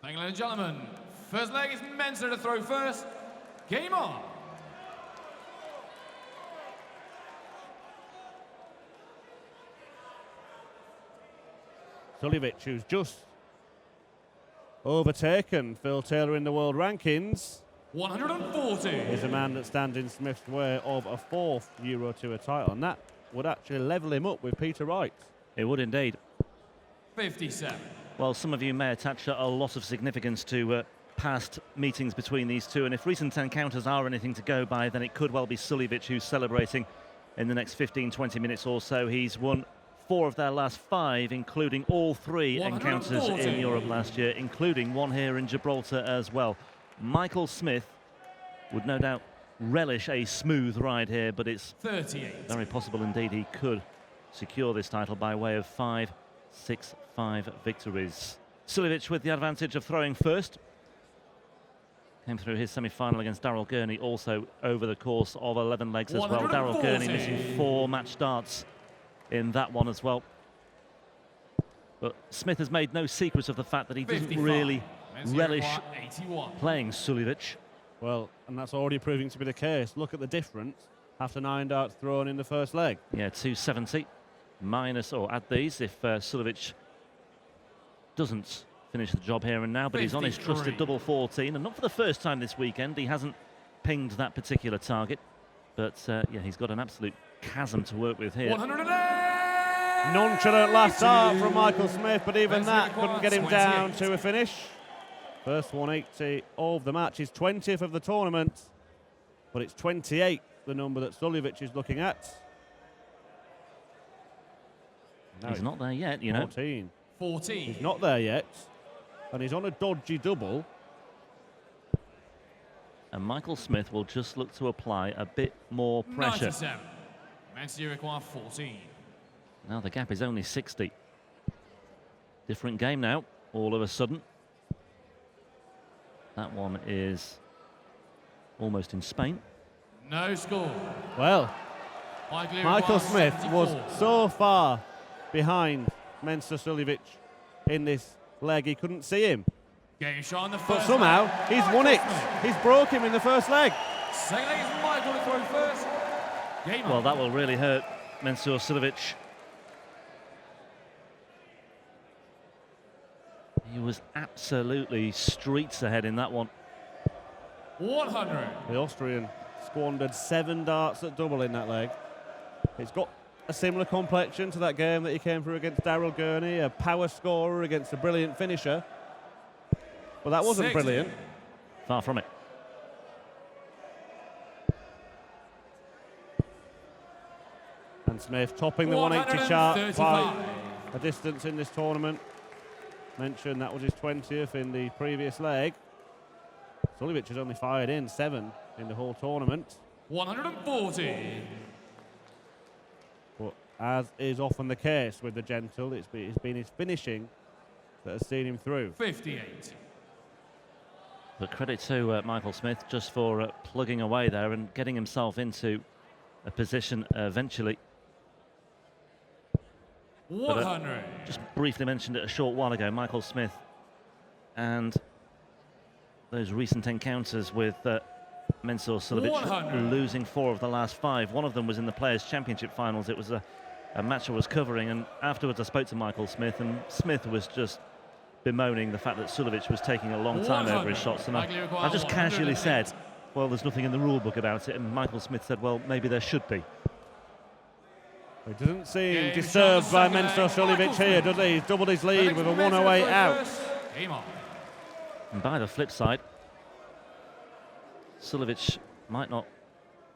Ladies and gentlemen, first leg is Mensur to throw first. Game on. Suljovic, who's just overtaken Phil Taylor in the world rankings, 140. is a man that stands in Smith's way of a fourth Euro Tour title, and that would actually level him up with Peter Wright. It would indeed. 57. Well, some of you may attach a lot of significance to past meetings between these two, and if recent encounters are anything to go by, then it could well be Suljovic who's celebrating in the next 15-20 minutes or so. He's won 4 of their last 5, including all 3 encounters in Europe last year, including one here in Gibraltar as well. Michael Smith would no doubt relish a smooth ride here, but it's 38. very possible indeed he could secure this title by way of 5-6-5 victories. Suljovic with the advantage of throwing first. Came through his semi-final against Daryl Gurney also over the course of 11 legs as well. Daryl Gurney missing 4 match starts in that one as well. But Smith has made no secret of the fact that he doesn't really relish playing Suljovic. Well, and that's already proving to be the case. Look at the difference after 9 darts thrown in the first leg. Yeah, 270 minus, or add these if Suljovic doesn't finish the job here and now, but 53. He's on his trusted double 14, and not for the first time this weekend. He hasn't pinged that particular target, but yeah, he's got an absolute chasm to work with here. 108. Nonchalant last start from Michael Smith, but even that couldn't get him down to a finish. First 180 of the match, is 20th of the tournament, but it's 28, the number that Suljovic is looking at. He's not there yet, you know. 14. He's not there yet, and he's on a dodgy double. And Michael Smith will just look to apply a bit more pressure. 97. Mensur require 14. Now the gap is only 60. Different game now, all of a sudden. That one is almost in Spain. No score. Well, Michael Smith was so far behind Mensur Suljovic in this leg, he couldn't see him. Game shot on the But first somehow, leg. he's won it. He's broke him in the first leg. Second leg is Michael to throw first. Game Well, on. that will really hurt Mensur Suljovic. He was absolutely streets ahead in that one. 100. The Austrian squandered 7 darts at double in that leg. It's got a similar complexion to that game that he came through against Daryl Gurney, a power scorer against a brilliant finisher. But that wasn't 60. brilliant. Far from it. And Smith topping the 180 chart by 135. a distance in this tournament. Mentioned that was his 20th in the previous leg. Suljovic has only fired in 7 in the whole tournament. 140. But as is often the case with the gentle, it's been his finishing that has seen him through. 58. But credit to Michael Smith just for plugging away there and getting himself into a position eventually. 100. Just briefly mentioned it a short while ago, Michael Smith and those recent encounters with Mensur Suljovic 100. losing 4 of the last 5. One of them was in the Players' Championship finals. It was a match I was covering, and afterwards I spoke to Michael Smith, and Smith was just bemoaning the fact that Suljovic was taking a long time over his shots, and I just casually said, well, there's nothing in the rule book about it, and Michael Smith said, well, maybe there should be. He doesn't seem disturbed by Mensur Suljovic here, does he? He's doubled his lead with a 108 out. Game on. And by the flip side, Suljovic might not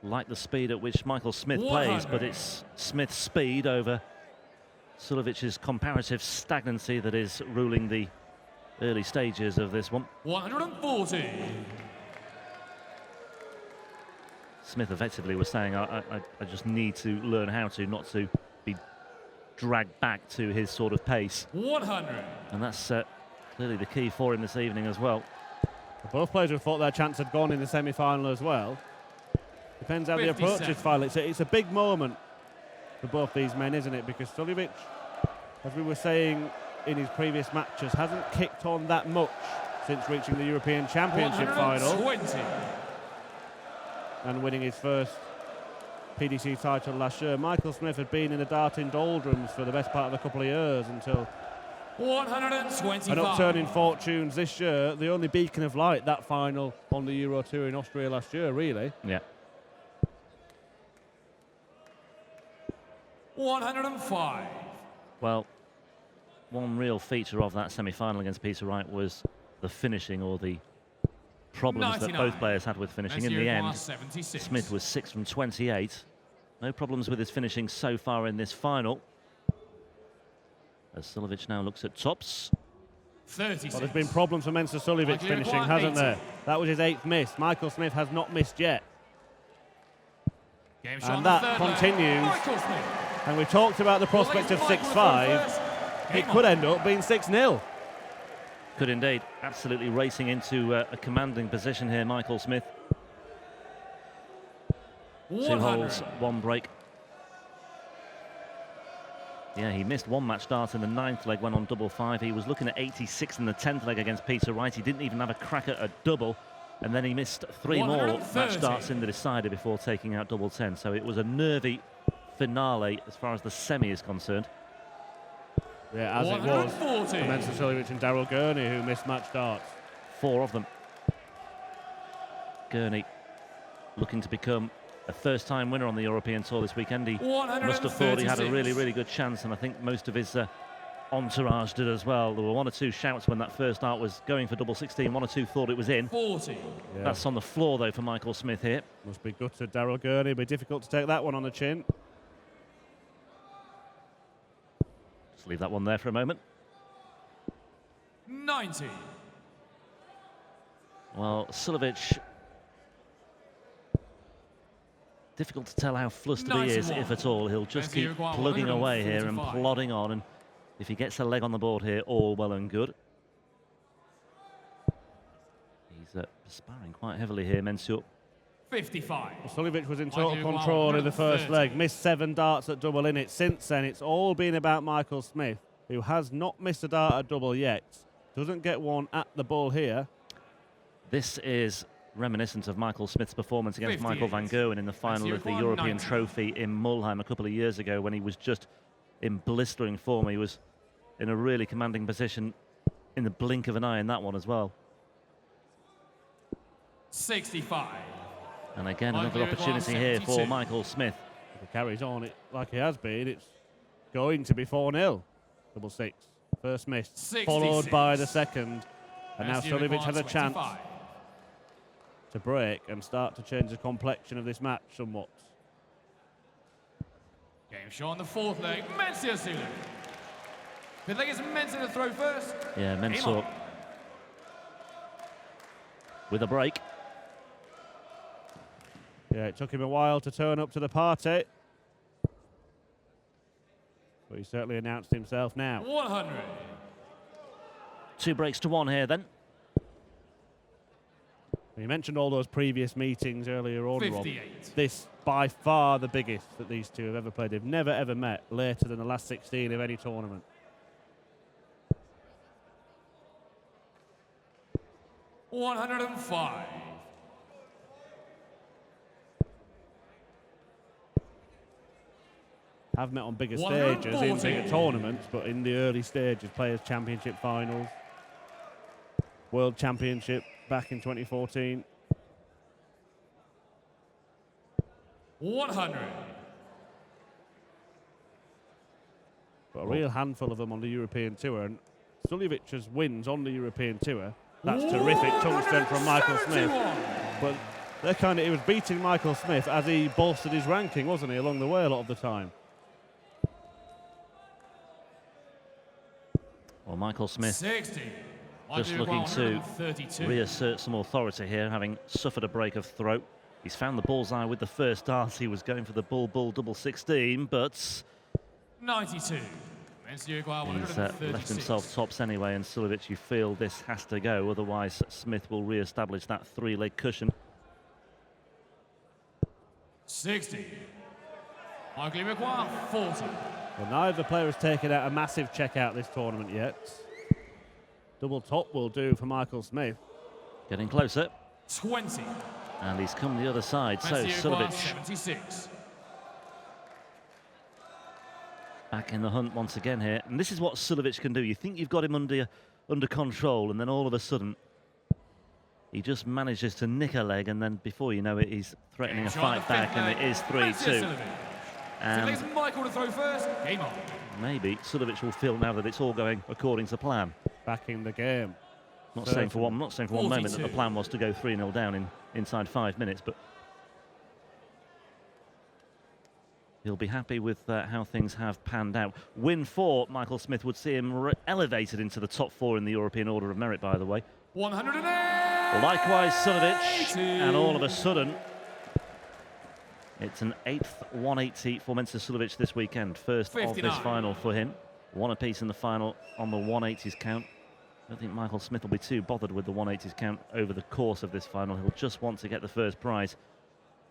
like the speed at which Michael Smith plays, but it's Smith's speed over Suljovic's comparative stagnancy that is ruling the early stages of this one. 140. Smith effectively was saying, I just need to learn how to not to be dragged back to his sort of pace. 100. And that's clearly the key for him this evening as well. Both players have thought their chance had gone in the semi-final as well. Depends how they approach this final. It's a big moment for both these men, isn't it? Because Suljovic, as we were saying in his previous matches, hasn't kicked on that much since reaching the European Championship final 120. and winning his first PDC title last year. Michael Smith had been in the darting doldrums for the best part of a couple of years until 125. an upturn in fortunes this year. The only beacon of light, that final on the Euro Tour in Austria last year, really. Yeah. 105. Well, one real feature of that semi-final against Peter Wright was the finishing, or the problems that 99. both players had with finishing. In Mensur the end, 76. Smith was 6 from 28. No problems with his finishing so far in this final. As Suljovic now looks at tops. 36. Well, there's been problems for Mensur Suljovic finishing, hasn't there? That was his 8th miss. Michael Smith has not missed yet. Game shot And on the that third continues. leg. Michael Smith. And we've talked about the prospect of 6-5. It could end up being 6-0. Could indeed. Absolutely racing into a commanding position here, Michael Smith. 2 holes, 1 break. Yeah, he missed 1 match start in the 9th leg, went on double 5. He was looking at 86 in the 10th leg against Peter Wright. He didn't even have a crack at a double. And then he missed 3 more 130. match starts in the decider before taking out double 10. So it was a nervy finale as far as the semi is concerned. Yeah, as it was 140. for Mensur Suljovic and Daryl Gurney, who missed match starts. 4 of them. Gurney looking to become a first-time winner on the European Tour this weekend. He must have thought he had a really, really good chance, and I think most of his entourage did as well. There were 1 or 2 shouts when that first dart was going for double 16. 1 or 2 thought it was in. 40. Yeah. That's on the floor, though, for Michael Smith here. Must be good to Daryl Gurney. It'll be difficult to take that one on the chin. Just leave that one there for a moment. 90. Well, Suljovic, difficult to tell how flustered he is, 91. if at all. He'll just keep Mensur plugging away here and 145. plodding on, and if he gets a leg on the board here, all well and good. He's sparring quite heavily here, Mensur. 55. Suljovic was in Michael total control in the first 130. leg, missed 7 darts at double in it. Since then, it's all been about Michael Smith, who has not missed a dart at double yet. Doesn't get one at the ball here. This is reminiscent of Michael Smith's performance against 58. Michael van Gerwen in the final of the Mensur European 90. Trophy in Mulheim a couple of years ago, when he was just in blistering form. He was in a really commanding position in the blink of an eye in that one as well. 65. And again, another Michael opportunity here for 72. Michael Smith. If he carries on it like he has been, it's going to be 4-0. Double 6. First miss, 66. followed by the second. And now Mensur Suljovic has a chance 25. to break and start to change the complexion of this match somewhat. Game shot on the 4th leg. Mensur Suljovic. 5th leg is Mensur to throw first. Yeah, Game Mensur on. with a break. Yeah, it took him a while to turn up to the party. But he certainly announced himself now. 100. 2 breaks to 1 here then. You mentioned all those previous meetings earlier on, Rob. 58. This, by far, the biggest that these two have ever played. They've never, ever met later than the last 16 of any tournament. $105. Have met on bigger 140. stages, in bigger tournaments, but in the early stages, Players' Championship finals, World Championship back in 2014. 100. But a real handful of them on the European Tour. And Suljovic's wins on the European Tour, that's terrific tungsten from Michael Smith. 71. But they're kind of, he was beating Michael Smith as he bolstered his ranking, wasn't he, along the way a lot of the time. Well, Michael Smith 60. just looking to reassert some authority here, having suffered a break of throat. He's found the bullseye with the first dart. He was going for the bull double 16, but 92. he's left himself tops anyway, and Suljovic, you feel this has to go, otherwise Smith will re-establish that 3-leg cushion. 60. Michael Suljovic, 40. Well, neither player has taken out a massive check out this tournament yet. Double top will do for Michael Smith. Getting closer. 20. And he's come the other side. So Mensur Suljovic 76. back in the hunt once again here. And this is what Suljovic can do. You think you've got him under control, and then all of a sudden he just manages to nick a leg, and then before you know it, he's threatening a fight back, and it is 3-2. And Michael to throw first. Game on. maybe Suljovic will feel now that it's all going according to plan. Back in the game. I'm not saying for one moment that the 42. plan was to go 3-0 down inside 5 minutes, but he'll be happy with how things have panned out. Win 4, Michael Smith would see him elevated into the top 4 in the European Order of Merit, by the way. 108. Likewise, Suljovic, and all of a sudden, it's an 8th 180 for Mensur Suljovic this weekend. First 59. of this final for him. One apiece in the final on the 180s count. I don't think Michael Smith will be too bothered with the 180s count over the course of this final. He'll just want to get the first prize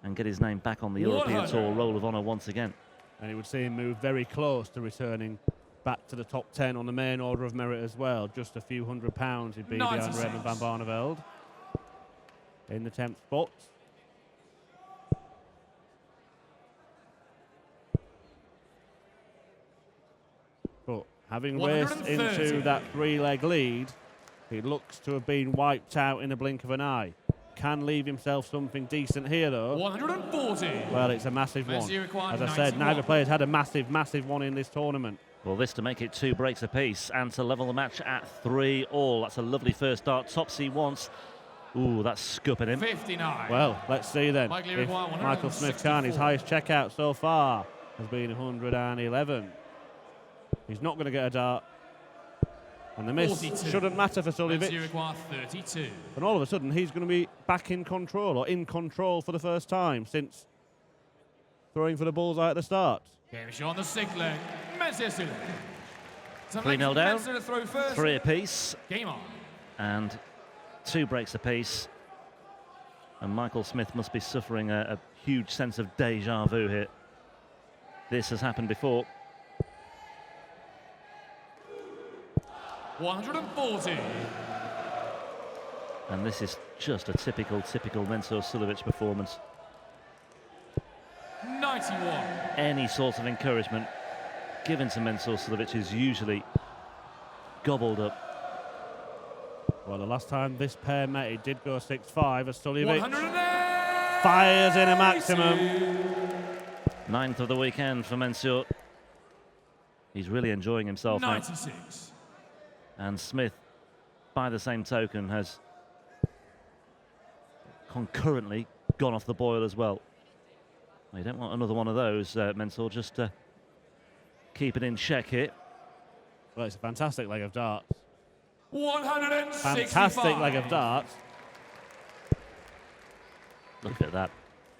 and get his name back on the European Tour Roll of Honour once again. And he would see him move very close to returning back to the top 10 on the main Order of Merit as well. Just a few £100 he'd be behind 96. Raymond van Barneveld in the 10th spot. But having raced 130. into that 3-leg lead, he looks to have been wiped out in the blink of an eye. Can leave himself something decent here, though. 140. Well, it's a massive one. Mensur required As I said, 91. neither player's had a massive one in this tournament. Well, this to make it 2 breaks apiece and to level the match at 3-all. That's a lovely first start. Topsy once. Ooh, that's scooping him. 59. Well, let's see then Michael if required Michael Smith can. His 164. highest checkout so far has been 111. He's not going to get a dart. And the miss 42. shouldn't matter for Mensur Suljovic. required 32. And all of a sudden, he's going to be back in control, or in control for the first time since throwing for the bullseye at the start. Game shot on the 6th leg. Mensur Suljovic. 3-0 down. Mensur to throw first. 3 apiece. Game on. And 2 breaks apiece. And Michael Smith must be suffering a huge sense of deja vu here. This has happened before. 140. And this is just a typical Mensur Suljovic performance. 91. Any sort of encouragement given to Mensur Suljovic is usually gobbled up. Well, the last time this pair met, it did go 6-5 as Suljovic 180. fires in a maximum. 9th of the weekend for Mensur. He's really enjoying himself, mate. 96. And Smith, by the same token, has concurrently gone off the boil as well. Well, you don't want another one of those, Mensur. Just keep it in check here. Well, it's a fantastic leg of darts. 165. Fantastic leg of darts. Look at that.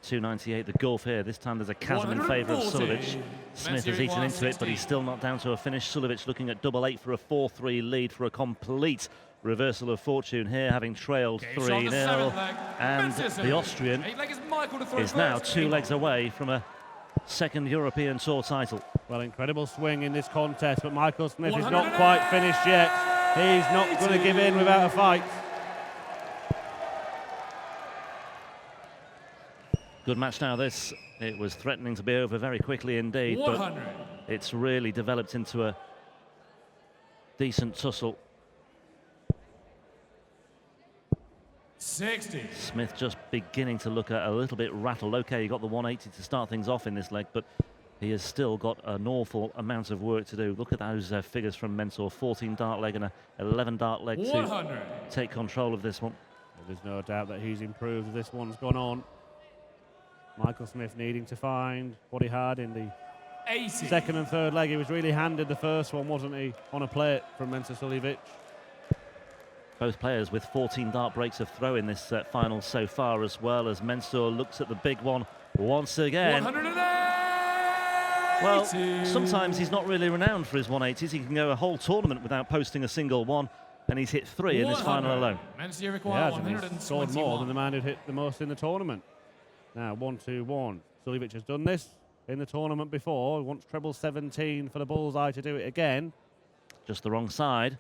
298, the gulf here. This time there's a chasm in favour of 140. Suljovic. Smith has eaten into it, but he's still not down to a finish. Suljovic looking at 8-8 for a 4-3 lead for a complete reversal of fortune here, having trailed Game shot on the 3-0. 7th leg. And Mensur the Suljovic. Austrian 8 leg is Michael to throw is now first. 2 legs away from a second European Tour title. Well, incredible swing in this contest, but Michael Smith is not quite finished yet. He's not going to give in without a fight. Good match now, this. It was threatening to be over very quickly indeed, 100. but it's really developed into a decent tussle. 60. Smith just beginning to look a little bit rattled. Okay, he got the 180 to start things off in this leg, but he has still got an awful amount of work to do. Look at those figures from Mensur. 14 dart leg and a 11 dart leg 100. to take control of this one. There's no doubt that he's improved as this one's gone on. Michael Smith needing to find what he had in the 80. second and third leg. He was really handed the first one, wasn't he, on a plate from Mensur Suljovic. Both players with 14 dart breaks of throw in this final so far, as well as Mensur looks at the big one once again. 180. Well, sometimes he's not really renowned for his 180s. He can go a whole tournament without posting a single one, and he's hit 3 in this final alone. Mensur He required has, and he's scored more than the 121. man who hit the most in the tournament. Now, 1-2-1. Suljovic has done this in the tournament before. He wants treble 17 for the bullseye to do it again. Just the wrong side.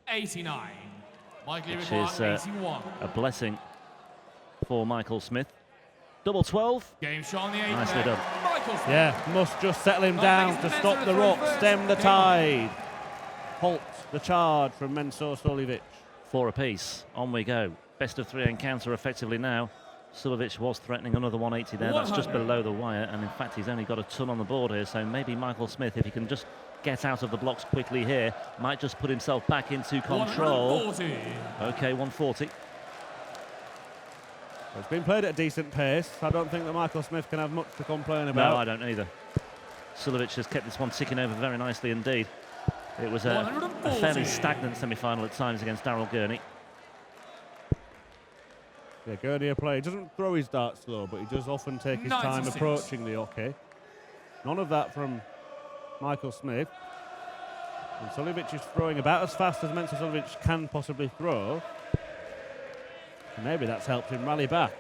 89. Likely Which require is 81. a blessing for Michael Smith. Double 12. Game shot on the 8th. Nicely done. Michael Smith. Yeah, must just settle him down to stop the ruck, stem the tide. Halt the charge from Mensur Suljovic. 4 apiece. On we go. Best of 3 encounter effectively now. Suljovic was threatening another 180 there. That's just below the wire, and in fact he's only got a ton on the board here, so maybe Michael Smith, if he can just get out of the blocks quickly here, might just put himself back into control. 140. Okay, 140. It's been played at a decent pace. I don't think that Michael Smith can have much to complain about. No, I don't either. Suljovic has kept this one ticking over very nicely indeed. It was a fairly stagnant semi-final at times against Daryl Gurney. Yeah, Gurney a player. He doesn't throw his darts slow, but he does often take his time 96. approaching the hockey. None of that from Michael Smith. And Suljovic is throwing about as fast as Mensur Suljovic can possibly throw. And maybe that's helped him rally back.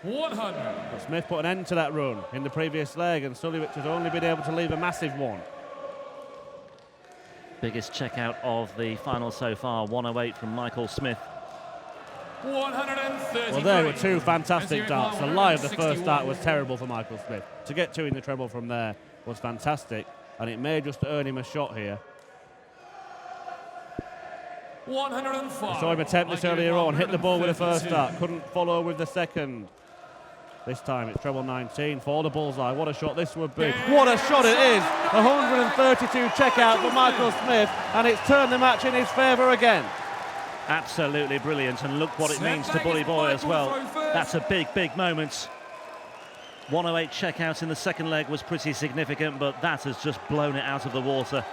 100. But Smith put an end to that run in the previous leg, and Suljovic has only been able to leave a massive one. Biggest checkout of the final so far, 108 from Michael Smith. 130. Well, there were 2 fantastic darts. The lie of the first dart was terrible for Michael Smith. To get 2 in the treble from there was fantastic, and it may just earn him a shot here. 105. I saw him attempt this earlier on, hit the ball with the first dart, couldn't follow with the second. This time it's treble 19 for the bullseye. What a shot this would be. What a shot it is. 132 checkout for Michael Smith, and it's turned the match in his favour again. Absolutely brilliant, and look what it means to Bully Boy as well. That's a big, big moment. 108 checkout in the second leg was pretty significant, but that has just blown it out of the water.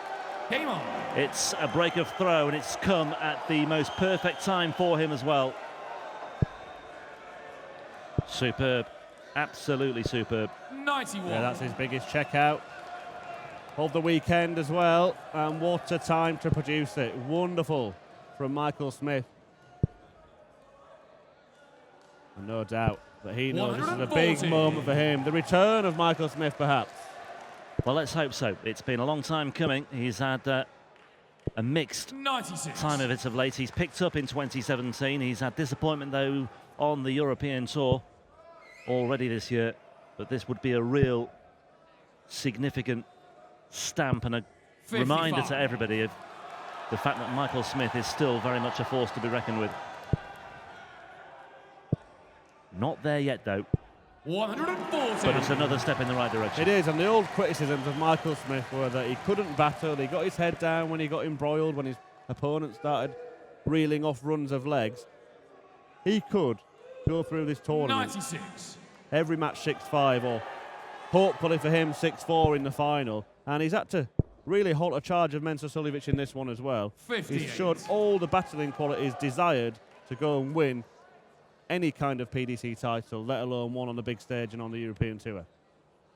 Game on. It's a break of throw, and it's come at the most perfect time for him as well. Superb. Absolutely superb. 91. Yeah, that's his biggest checkout of the weekend as well, and what a time to produce it. Wonderful from Michael Smith. And no doubt that he knows this is a big moment for him. The return of Michael Smith, perhaps. Well, let's hope so. It's been a long time coming. He's had a mixed 96. time of it of late. He's picked up in 2017. He's had disappointment, though, on the European tour already this year. But this would be a real significant stamp and a 55. reminder to everybody of the fact that Michael Smith is still very much a force to be reckoned with. Not there yet, though. 140. But it's another step in the right direction. It is, and the old criticisms of Michael Smith were that he couldn't battle, he got his head down when he got embroiled, when his opponent started reeling off runs of legs. He could go through this tournament 96. every match 6-5, or hopefully for him 6-4 in the final, and he's had to really halt a charge of Mensur Suljovic in this one as well. 58. He's showed all the battling qualities desired to go and win any kind of PDC title, let alone one on the big stage and on the European tour.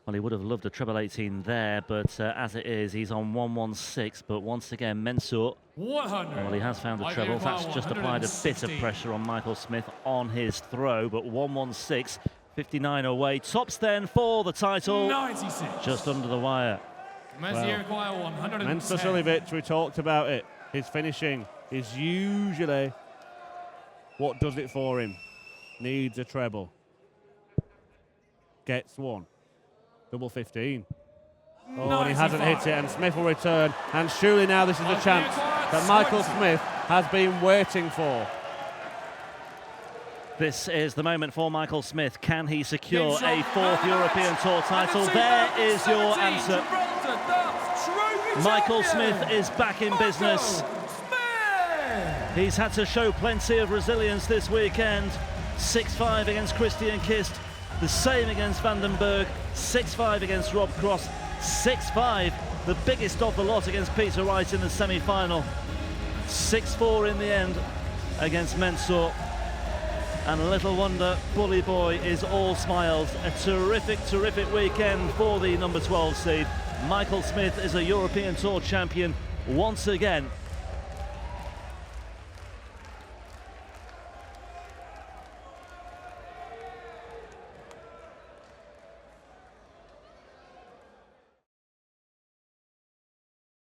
Well, he would have loved a treble 18 there, but as it is, he's on 116. But once again, Mensur, 100. well, he has found a treble. That's just applied a bit of pressure on Michael Smith on his throw, but 116, 59 away. Tops then for the title. 96. Just under the wire. Mensur require 110. Mensur Suljovic, we talked about it. His finishing is usually what does it for him. Needs a treble. Gets one. Double 15. Oh, and he hasn't hit it, and Smith will return. And surely now this is a chance that Michael Smith has been waiting for. This is the moment for Michael Smith. Can he secure a 4th European Tour title? There is your answer. Michael Smith is back in business. He's had to show plenty of resilience this weekend. 6-5 against Christian Kist, the same against Vandenberg, 6-5 against Rob Cross, 6-5, the biggest of the lot against Peter Wright in the semi-final, 6-4 in the end against Mensur. And little wonder, Bully Boy is all smiles. A terrific, terrific weekend for the number 12 seed. Michael Smith is a European Tour champion once again.